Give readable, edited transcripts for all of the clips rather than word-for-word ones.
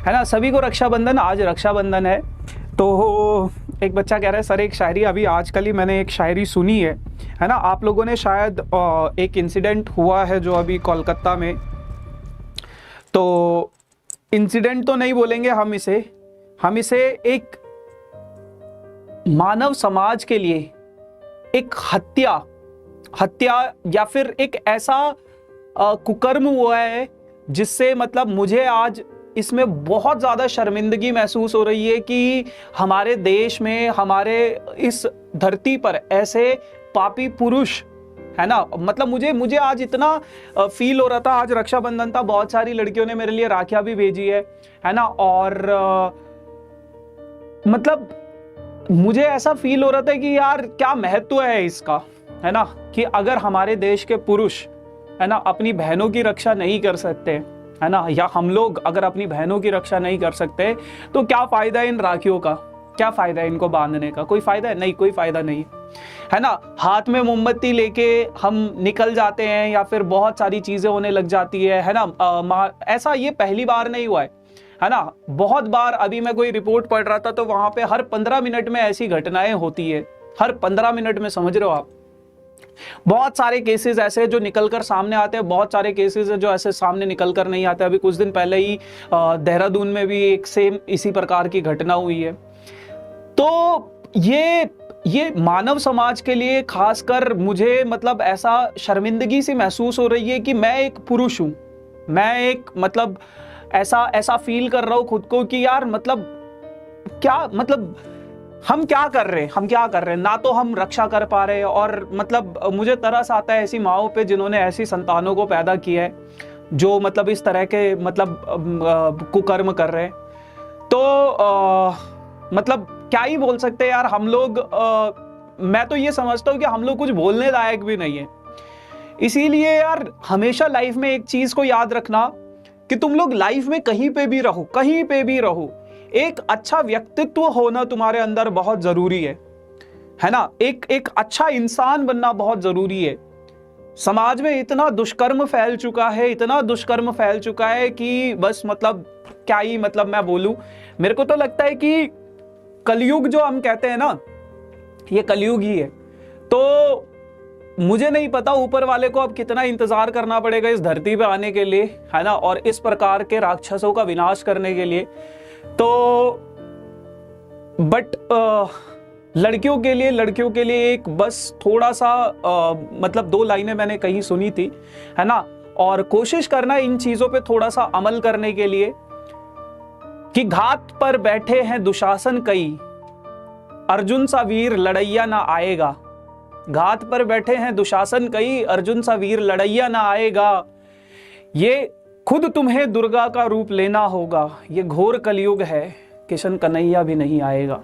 है ना। सभी को रक्षाबंधन, आज रक्षाबंधन है। तो एक बच्चा कह रहा है सर एक शायरी, अभी आजकल ही मैंने एक शायरी सुनी है ना। आप लोगों ने शायद एक इंसिडेंट हुआ है जो अभी कोलकाता में, तो इंसिडेंट तो नहीं बोलेंगे हम इसे एक मानव समाज के लिए एक हत्या या फिर एक ऐसा कुकर्म हुआ है जिससे मतलब मुझे आज इसमें बहुत ज़्यादा शर्मिंदगी महसूस हो रही है कि हमारे देश में, हमारे इस धरती पर ऐसे पापी पुरुष, है ना। मतलब मुझे आज इतना फील हो रहा था, आज रक्षाबंधन था, बहुत सारी लड़कियों ने मेरे लिए राखियां भी भेजी है ना। और मतलब मुझे ऐसा फील हो रहा था कि यार क्या महत्व है इसका, है ना, कि अगर हमारे देश के पुरुष, है ना, अपनी बहनों की रक्षा नहीं कर सकते, है ना, या हम लोग अगर अपनी बहनों की रक्षा नहीं कर सकते, तो क्या फायदा है इन राखियों का, क्या फायदा है इनको बांधने का, कोई फायदा है नहीं, कोई फायदा नहीं, है ना। हाथ में मोमबत्ती लेके हम निकल जाते हैं या फिर बहुत सारी चीजें होने लग जाती है ना। ऐसा ये पहली बार नहीं हुआ है ना, बहुत बार। अभी मैं कोई रिपोर्ट पढ़ रहा था तो वहां पे हर 15 मिनट में ऐसी घटनाएं होती है, हर 15 मिनट में, समझ रहे हो आप। बहुत सारे केसेस ऐसे जो निकलकर सामने आते हैं, बहुत सारे केसेस है जो ऐसे सामने निकलकर नहीं आते। अभी कुछ दिन पहले ही देहरादून में भी एक सेम इसी प्रकार की घटना हुई है। तो ये मानव समाज के लिए खासकर मुझे मतलब ऐसा शर्मिंदगी सी महसूस हो रही है कि मैं एक पुरुष हूं, मैं एक मतलब ऐसा फील कर रहा हूं खुद को कि यार मतलब क्या, मतलब हम क्या कर रहे हैं, ना तो हम रक्षा कर पा रहे हैं। और मतलब मुझे तरस आता है ऐसी माओं पे जिन्होंने ऐसी संतानों को पैदा किया है जो मतलब इस तरह के मतलब कुकर्म कर रहे हैं। तो मतलब क्या ही बोल सकते हैं यार हम लोग। मैं तो ये समझता हूँ कि हम लोग कुछ बोलने लायक भी नहीं है। इसीलिए यार हमेशा लाइफ में एक चीज को याद रखना कि तुम लोग लाइफ में कहीं पे भी रहो, एक अच्छा व्यक्तित्व होना तुम्हारे अंदर बहुत जरूरी है ना। एक अच्छा इंसान बनना बहुत जरूरी है। समाज में इतना दुष्कर्म फैल चुका है कि बस मतलब क्या ही मतलब मैं बोलूं। मेरे को तो लगता है कि कलयुग जो हम कहते हैं ना, ये कलयुग ही है। तो मुझे नहीं पता ऊपर वाले को अब कितना इंतजार करना पड़ेगा इस धरती पे आने के लिए, है ना, और इस प्रकार के राक्षसों का विनाश करने के लिए। तो बट लड़कियों के लिए एक बस थोड़ा सा मतलब 2 लाइनें मैंने कहीं सुनी थी, है ना। और कोशिश करना इन चीजों पे थोड़ा सा अमल करने के लिए कि घात पर बैठे हैं दुशासन कई, अर्जुन सा वीर लड़ैया ना आएगा। घात पर बैठे हैं दुशासन कई, अर्जुन सा वीर लड़ैया ना आएगा। ये खुद तुम्हें दुर्गा का रूप लेना होगा, ये घोर कलयुग है, किशन कन्हैया भी नहीं आएगा।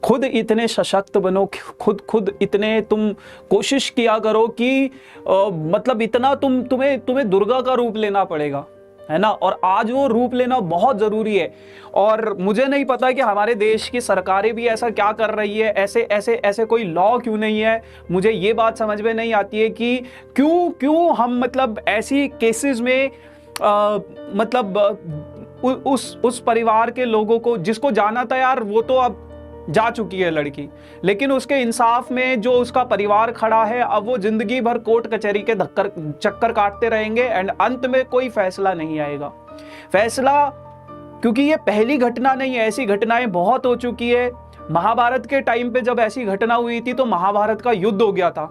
खुद इतने सशक्त बनो, खुद इतने तुम कोशिश किया करो कि मतलब इतना तुम्हें दुर्गा का रूप लेना पड़ेगा, है ना। और आज वो रूप लेना बहुत जरूरी है। और मुझे नहीं पता कि हमारे देश की सरकारें भी ऐसा क्या कर रही है, ऐसे कोई लॉ क्यों नहीं है। मुझे ये बात समझ में नहीं आती है कि क्यों हम मतलब ऐसी केसेस में मतलब उस परिवार के लोगों को, जिसको जाना था यार वो तो अब जा चुकी है लड़की, लेकिन उसके इंसाफ में जो उसका परिवार खड़ा है, अब वो जिंदगी भर कोर्ट कचहरी के चक्कर काटते रहेंगे एंड अंत में कोई फैसला नहीं आएगा। क्योंकि ये पहली घटना नहीं है, ऐसी घटनाएं बहुत हो चुकी है। महाभारत के टाइम पे जब ऐसी घटना हुई थी तो महाभारत का युद्ध हो गया था।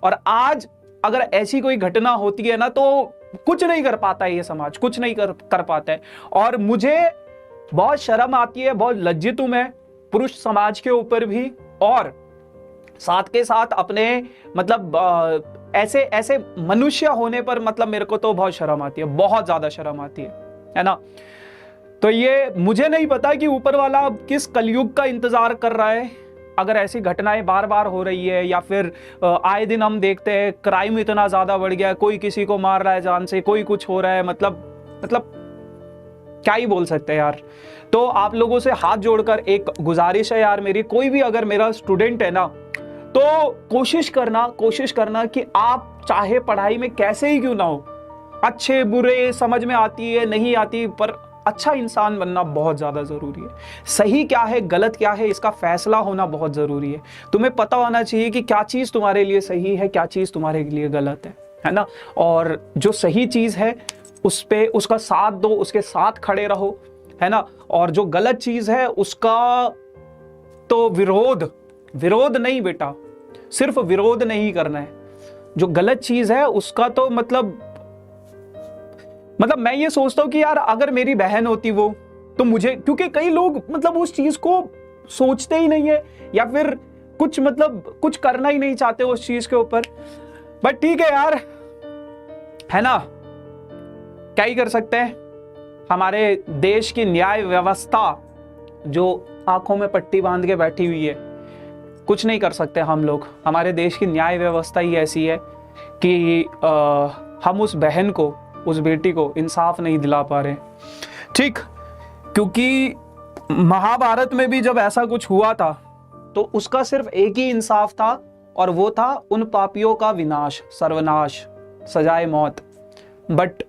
और आज अगर ऐसी कोई घटना होती है ना तो कुछ नहीं कर पाता है ये समाज, कुछ नहीं कर पाता है। और मुझे बहुत शर्म आती है, बहुत लज्जित हूं मैं पुरुष समाज के ऊपर भी, और साथ के साथ अपने मतलब ऐसे मनुष्य होने पर मतलब मेरे को तो बहुत शर्म आती है, बहुत ज्यादा शर्म आती है ना। तो ये मुझे नहीं पता कि ऊपर वाला किस कलयुग का इंतजार कर रहा है। अगर ऐसी घटनाएं बार बार हो रही है या फिर आए दिन हम देखते हैं क्राइम इतना ज्यादा बढ़ गया है, कोई किसी को मार रहा है जान से, कोई कुछ हो रहा है, मतलब क्या ही बोल सकते हैं यार। तो आप लोगों से हाथ जोड़कर एक गुजारिश है यार मेरी, कोई भी अगर मेरा स्टूडेंट है ना तो कोशिश करना कि आप चाहे पढ़ाई में कैसे ही क्यों ना हो, अच्छे बुरे समझ में आती है नहीं आती, पर अच्छा इंसान बनना बहुत ज़्यादा ज़रूरी है। सही क्या है, गलत क्या है, इसका फैसला होना बहुत ज़रूरी है। तुम्हें पता होना चाहिए कि क्या चीज़ तुम्हारे लिए सही है, क्या चीज़ तुम्हारे लिए गलत है ना। और जो सही चीज़ है उस पे उसका साथ दो, उसके साथ खड़े रहो, है ना। और जो गलत चीज़ है उसका तो विरोध नहीं बेटा, सिर्फ विरोध नहीं करना है। जो गलत चीज है उसका तो मतलब मैं ये सोचता हूं कि यार अगर मेरी बहन होती वो, तो मुझे, क्योंकि कई लोग मतलब उस चीज को सोचते ही नहीं है, या फिर कुछ करना ही नहीं चाहते उस चीज के ऊपर। बट ठीक है यार, है ना, क्या ही कर सकते हैं। हमारे देश की न्याय व्यवस्था जो आंखों में पट्टी बांध के बैठी हुई है, कुछ नहीं कर सकते हम लोग। हमारे देश की न्याय व्यवस्था ही ऐसी है कि हम उस बहन को, उस बेटी को इंसाफ नहीं दिला पा रहे। ठीक, क्योंकि महाभारत में भी जब ऐसा कुछ हुआ था तो उसका सिर्फ एक ही इंसाफ था, और वो था उन पापियों का विनाश, सर्वनाश, सजाए मौत। बट